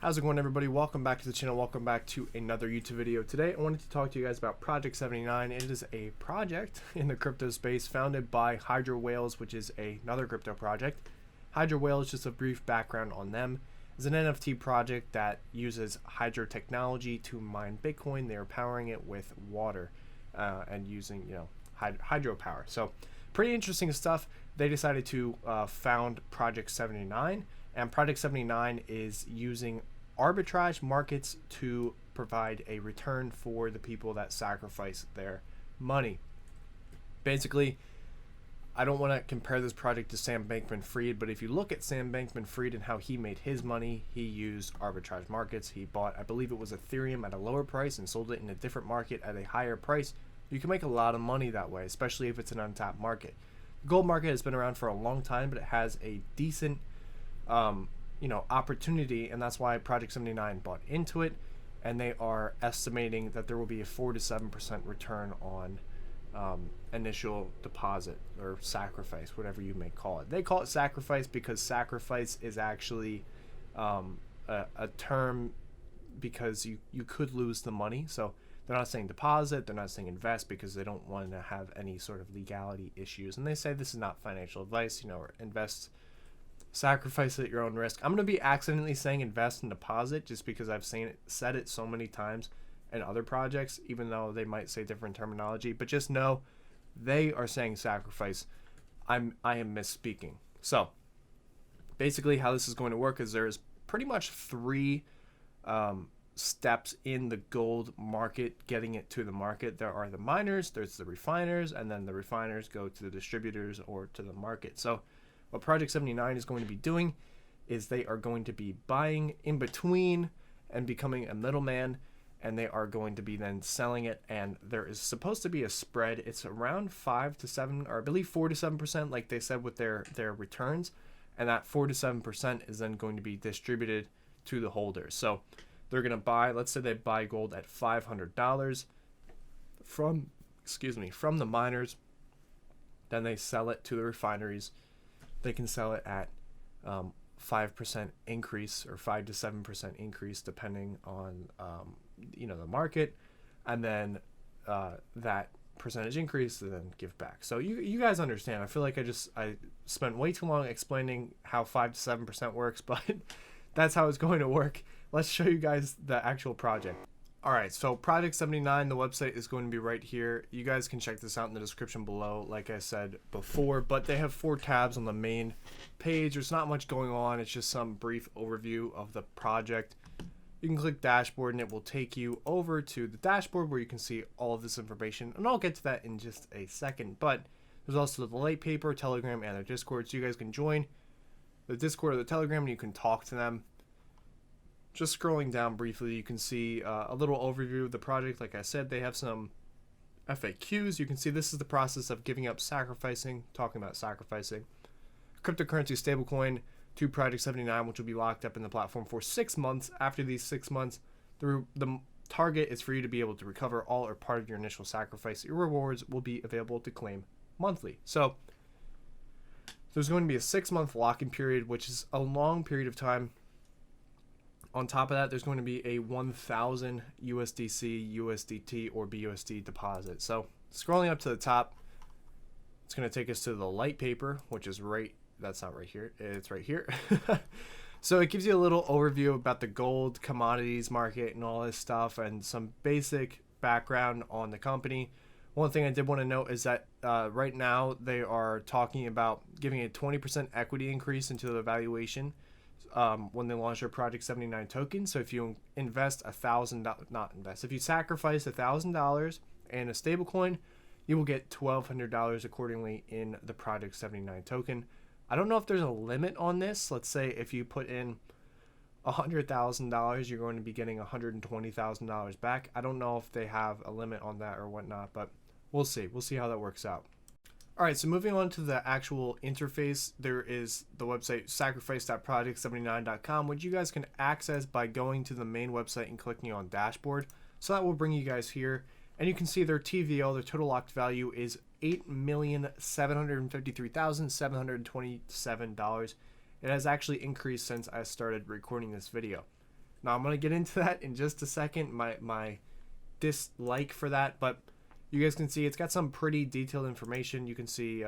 How's it going, everybody? Welcome back to the channel. Welcome back to another YouTube video. Today I wanted to talk to you guys about Project 79. It is a project in the crypto space founded by Hydro Whales, which is another crypto project. Hydro Whales, just a brief background on them, is an NFT project that uses hydro technology to mine Bitcoin. They are powering it with water and using hydropower. So pretty interesting stuff. They decided to found Project 79. And Project 79 is using arbitrage markets to provide a return for the people that sacrifice their money. Basically, I don't want to compare this project to Sam Bankman-Fried, but if you look at Sam Bankman-Fried and how he made his money, he used arbitrage markets. He bought, I believe it was Ethereum at a lower price and sold it in a different market at a higher price. You can make a lot of money that way, especially if it's an untapped market. The gold market has been around for a long time, but it has a decent opportunity, and that's why Project 79 bought into it, and they are estimating that there will be a 4 to 7% return on initial deposit or sacrifice, whatever you may call it. They call it sacrifice because sacrifice is actually a term because you could lose the money. So they're not saying deposit, they're not saying invest, because they don't want to have any sort of legality issues. And they say this is not financial advice, or invest, sacrifice at your own risk. I'm going to be accidentally saying invest and deposit just because I've said it so many times in other projects, even though they might say different terminology. But just know they are saying sacrifice. I am misspeaking. So basically how this is going to work is there's pretty much three steps in the gold market, getting it to the market. There are the miners, there's the refiners, and then the refiners go to the distributors or to the market. So what Project 79 is going to be doing is they are going to be buying in between and becoming a middleman, and they are going to be then selling it, and there is supposed to be a spread. It's around 5 to 7, or I believe 4 to 7%, like they said with their returns, and that 4 to 7% is then going to be distributed to the holders. So they're going to buy, let's say they buy gold at $500 from the miners, then they sell it to the refineries. They can sell it at 5% increase or 5 to 7% increase depending on the market, and then that percentage increase and then give back. So you guys understand. I feel like I spent way too long explaining how 5 to 7% works, but that's how it's going to work. Let's show you guys the actual project. Alright, so Project 79, the website is going to be right here. You guys can check this out in the description below, like I said before, but they have 4 tabs on the main page. There's not much going on. It's just some brief overview of the project. You can click dashboard and it will take you over to the dashboard where you can see all of this information, and I'll get to that in just a second. But there's also the Litepaper, Telegram, and their Discord, so you guys can join the Discord or the Telegram and you can talk to them. Just scrolling down briefly, you can see a little overview of the project. Like I said, they have some FAQs. You can see this is the process of giving up sacrificing, talking about sacrificing. Cryptocurrency stablecoin to Project 79, which will be locked up in the platform for 6 months. After these 6 months, the target is for you to be able to recover all or part of your initial sacrifice. Your rewards will be available to claim monthly. So there's going to be a 6-month lock-in period, which is a long period of time. On top of that, there's going to be a 1,000 USDC, USDT, or BUSD deposit. So scrolling up to the top, it's going to take us to the Litepaper, which is that's not right here, it's right here. So it gives you a little overview about the gold commodities market and all this stuff, and some basic background on the company. One thing I did want to note is that right now they are talking about giving a 20% equity increase into the valuation when they launch their Project 79 token. So if you invest if you sacrifice $1,000 in a stablecoin, you will get $1,200 accordingly in the Project 79 token. I don't know if there's a limit on this. Let's say if you put in $100,000, you're going to be getting $120,000 back. I don't know if they have a limit on that or whatnot, but we'll see. We'll see how that works out. Alright, so moving on to the actual interface, there is the website sacrifice.project79.com, which you guys can access by going to the main website and clicking on dashboard. So that will bring you guys here, and you can see their TVL, their total locked value, is $8,753,727. It has actually increased since I started recording this video. Now I'm going to get into that in just a second, my dislike for that, but you guys can see it's got some pretty detailed information. You can see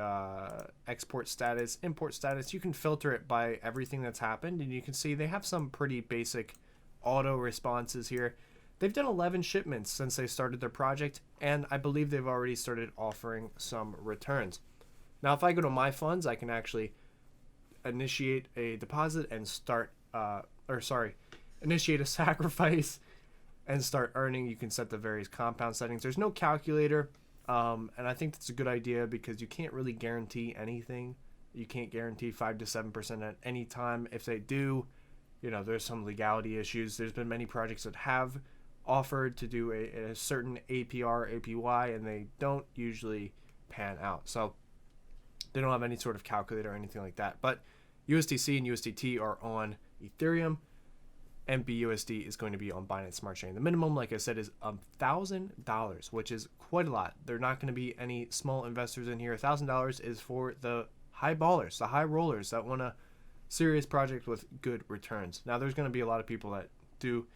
export status, import status. You can filter it by everything that's happened, and you can see they have some pretty basic auto responses here. They've done 11 shipments since they started their project, and I believe they've already started offering some returns. Now, if I go to my funds, I can actually initiate a deposit and initiate a sacrifice and start earning. You can set the various compound settings. There's no calculator, and I think that's a good idea because you can't really guarantee anything. You can't guarantee 5 to 7% at any time. If they do, there's some legality issues. There's been many projects that have offered to do a certain APR, APY, and they don't usually pan out. So they don't have any sort of calculator or anything like that. But USDC and USDT are on Ethereum, and BUSD is going to be on Binance Smart Chain. The minimum, like I said, is $1,000, which is quite a lot. There are not going to be any small investors in here. $1,000 is for the high ballers, the high rollers that want a serious project with good returns. Now, there's going to be a lot of people that do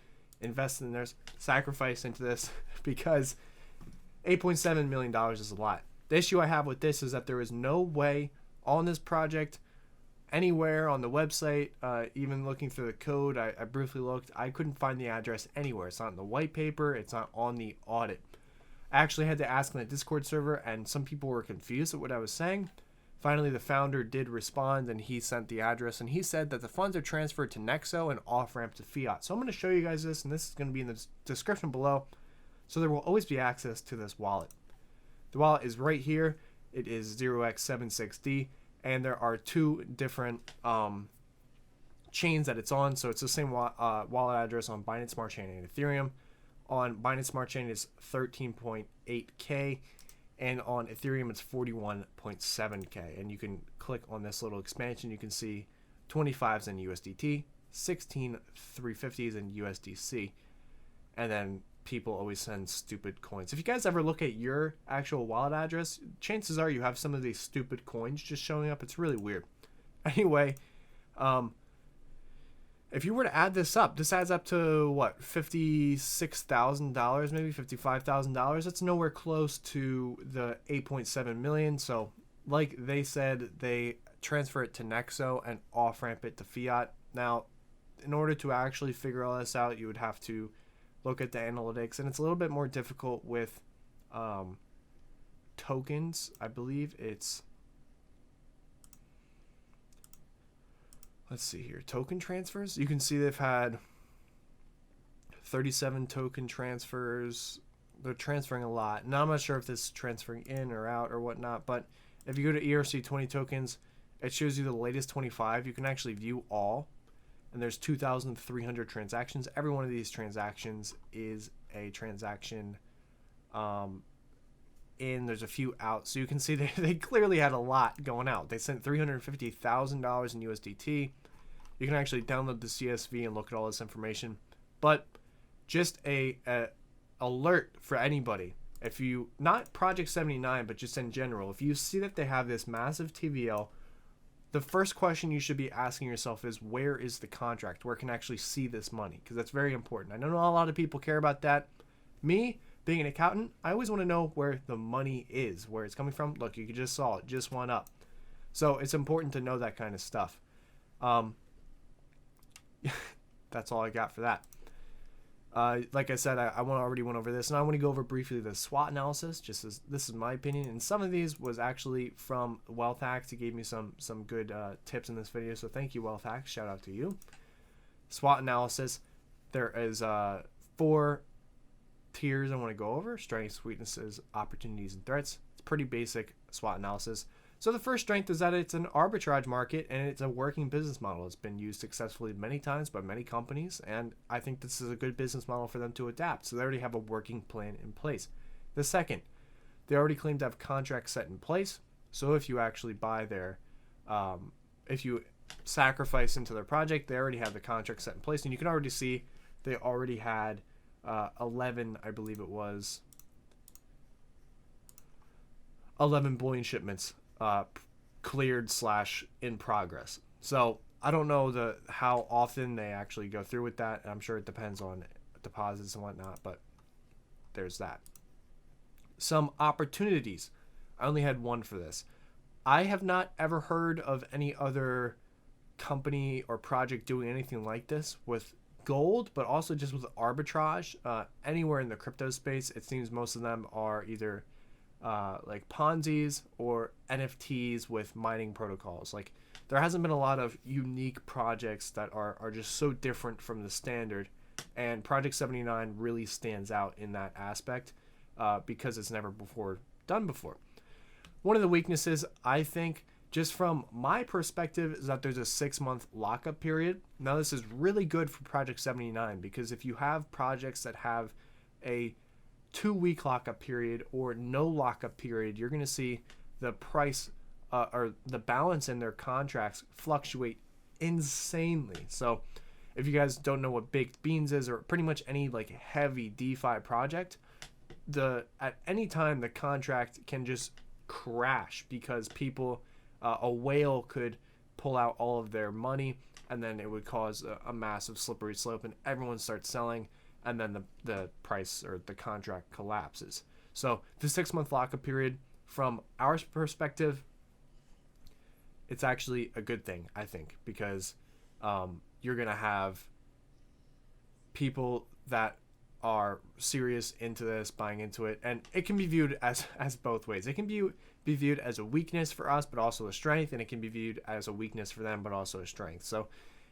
invest in their sacrifice into this because $8.7 million is a lot. The issue I have with this is that there is no way on this project, anywhere on the website, even looking through the code, I briefly looked, I couldn't find the address anywhere. It's not in the white paper, it's not on the audit. I actually had to ask on the Discord server, and some people were confused at what I was saying. Finally, the founder did respond, and he sent the address, and he said that the funds are transferred to Nexo and off-ramp to fiat. So I'm going to show you guys this, and this is going to be in the description below. So there will always be access to this wallet. The wallet is right here. It is 0x76D, and there are two different chains that it's on. So it's the same wallet address on Binance Smart Chain and Ethereum. On Binance Smart Chain is 13.8K, and on Ethereum it's 41.7K. And you can click on this little expansion. You can see 25s in USDT, 16 350s in USDC, and then people always send stupid coins. If you guys ever look at your actual wallet address, chances are you have some of these stupid coins just showing up. It's really weird. Anyway, if you were to add this up, this adds up to what, $56,000, maybe $55,000. That's nowhere close to the 8.7 million. So like they said, they transfer it to Nexo and off ramp it to fiat. Now, in order to actually figure all this out, you would have to look at the analytics, and it's a little bit more difficult with tokens. I believe it's, let's see here, token transfers. You can see they've had 37 token transfers. They're transferring a lot. Now I'm not sure if this is transferring in or out or whatnot, but if you go to ERC20 tokens, it shows you the latest 25. You can actually view all, and there's 2,300 transactions. Every one of these transactions is a transaction in. There's a few out. So you can see they clearly had a lot going out. They sent $350,000 in USDT. You can actually download the CSV and look at all this information. But just a alert for anybody. If you, not Project 79, but just in general, if you see that they have this massive TVL, the first question you should be asking yourself is, where is the contract? Where can I actually see this money? Because that's very important. I know not a lot of people care about that. Me, being an accountant, I always want to know where the money is, where it's coming from. Look, you just saw it, just went up. So it's important to know that kind of stuff. That's all I got for that. Like I said, I already went over this, and I want to go over briefly the SWOT analysis, just as this is my opinion. And some of these was actually from Wealth Hacks. He gave me some good tips in this video, so thank you, Wealth Hacks. Shout out to you. SWOT analysis. There is 4 tiers I want to go over: strengths, weaknesses, opportunities, and threats. It's pretty basic SWOT analysis. So the first strength is that it's an arbitrage market and it's a working business model. It's been used successfully many times by many companies, and I think this is a good business model for them to adapt. So they already have a working plan in place. The second, they already claim to have contracts set in place. So if you actually buy their, if you sacrifice into their project, they already have the contract set in place, and you can already see they already had 11, I believe it was, 11 bullion shipments cleared / in progress. So I don't know how often they actually go through with that. I'm sure it depends on deposits and whatnot, but there's that. Some opportunities. I only had one for this. I have not ever heard of any other company or project doing anything like this with gold, but also just with arbitrage. Anywhere in the crypto space, it seems most of them are either like Ponzi's or NFTs with mining protocols. Like, there hasn't been a lot of unique projects that are just so different from the standard, and Project 79 really stands out in that aspect because it's never before done before. One of the weaknesses, I think, just from my perspective, is that there's a 6-month lockup period. Now, this is really good for Project 79 because if you have projects that have a 2-week lockup period or no lockup period, you're going to see the price or the balance in their contracts fluctuate insanely. So if you guys don't know what baked beans is, or pretty much any like heavy DeFi project, at any time the contract can just crash because people, a whale could pull out all of their money, and then it would cause a massive slippery slope, and everyone starts selling, and then the price or the contract collapses. So the 6-month lockup period, from our perspective, it's actually a good thing, I think, because you're gonna have people that are serious into this, buying into it, and it can be viewed as both ways. It can be viewed as a weakness for us, but also a strength, and it can be viewed as a weakness for them, but also a strength. So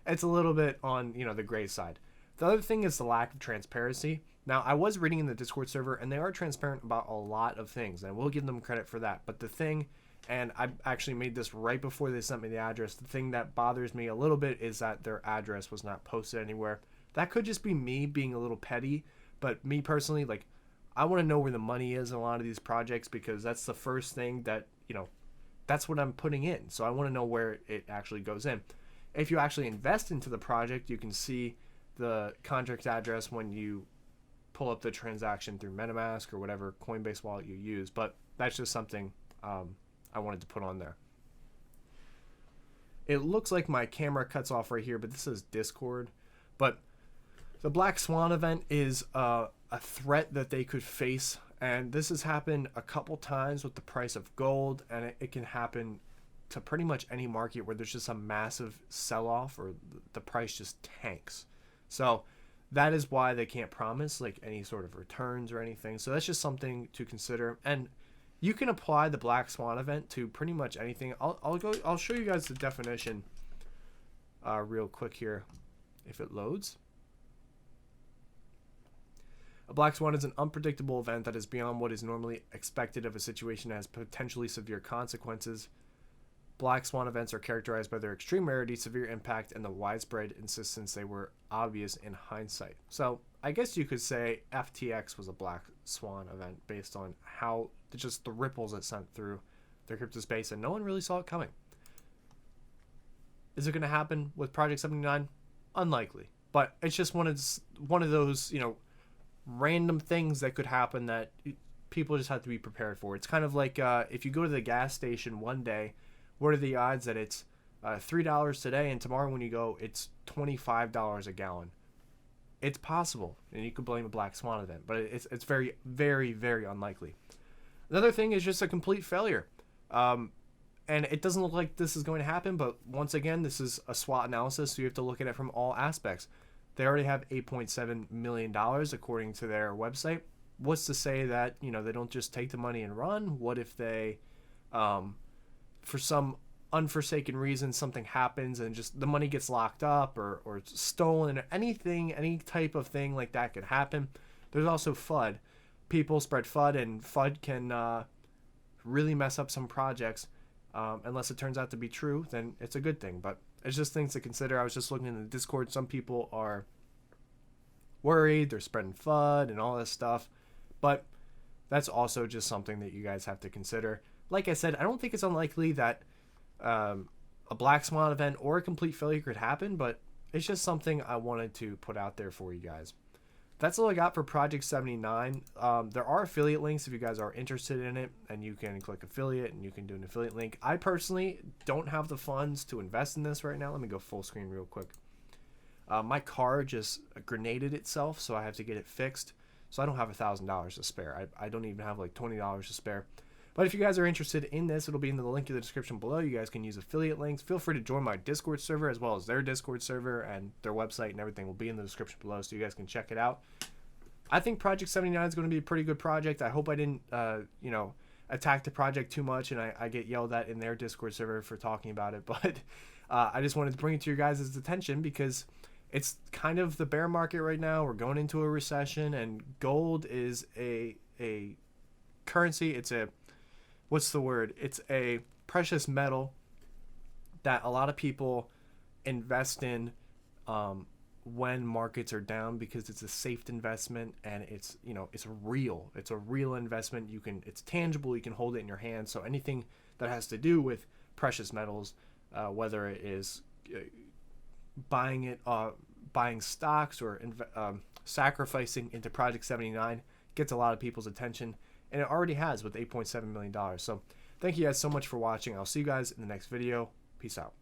it's a little bit on the gray side. The other thing is the lack of transparency. Now, I was reading in the Discord server, and they are transparent about a lot of things, and I will give them credit for that. But the thing, and I actually made this right before they sent me the address, the thing that bothers me a little bit is that their address was not posted anywhere. That could just be me being a little petty, but me personally, like, I want to know where the money is in a lot of these projects because that's the first thing that, that's what I'm putting in. So I want to know where it actually goes in. If you actually invest into the project, you can see the contract address when you pull up the transaction through MetaMask or whatever Coinbase wallet you use. But that's just something I wanted to put on there. It looks like my camera cuts off right here, but this is Discord. But the Black Swan event is a threat that they could face, and this has happened a couple times with the price of gold, and it can happen to pretty much any market where there's just a massive sell-off or the price just tanks. So that is why they can't promise like any sort of returns or anything. So that's just something to consider, and you can apply the Black Swan event to pretty much anything. I'll show you guys the definition real quick here if it loads. A black swan is an unpredictable event that is beyond what is normally expected of a situation and has potentially severe consequences. Black swan events are characterized by their extreme rarity, severe impact, and the widespread insistence they were obvious in hindsight. So I guess you could say FTX was a black swan event based on how just the ripples it sent through the crypto space, and no one really saw it coming. Is it going to happen with Project 79? Unlikely, but it's just one of those random things that could happen that people just have to be prepared for. It's kind of like if you go to the gas station one day, what are the odds that it's $3 today, and tomorrow when you go, it's $25 a gallon? It's possible, and you could blame a black swan event, but it's very, very, very unlikely. Another thing is just a complete failure. And it doesn't look like this is going to happen, but once again, this is a SWOT analysis, so you have to look at it from all aspects. They already have $8.7 million according to their website. What's to say that, they don't just take the money and run? What if they, for some unforsaken reason, something happens and just the money gets locked up or stolen, or anything, any type of thing like that could happen. There's also FUD. People spread FUD, and FUD can really mess up some projects. Unless it turns out to be true, then it's a good thing. But it's just things to consider. I was just looking in the Discord. Some people are worried. They're spreading FUD and all this stuff. But that's also just something that you guys have to consider. Like I said, I don't think it's unlikely that a black swan event or a complete failure could happen. But it's just something I wanted to put out there for you guys. that's all I got for Project 79. There are affiliate links if you guys are interested in it, and you can click affiliate and you can do an affiliate link. I personally don't have the funds to invest in this right now. Let me go full screen real quick. My car just grenaded itself, so I have to get it fixed. So I don't have $1,000 to spare. I don't even have like $20 to spare. But if you guys are interested in this, it'll be in the link in the description below. You guys can use affiliate links. Feel free to join my Discord server as well as their Discord server, and their website and everything will be in the description below, so you guys can check it out. I think Project 79 is going to be a pretty good project. I hope I didn't, attack the project too much, and I get yelled at in their Discord server for talking about it. But I just wanted to bring it to your guys' attention because it's kind of the bear market right now. We're going into a recession, and gold is a currency. It's a It's a precious metal that a lot of people invest in when markets are down because it's a safe investment, and it's a real investment. It's tangible. You can hold it in your hand. So anything that has to do with precious metals, whether it is buying stocks or sacrificing into Project 79, gets a lot of people's attention. And it already has with $8.7 million. So thank you guys so much for watching. I'll see you guys in the next video. Peace out.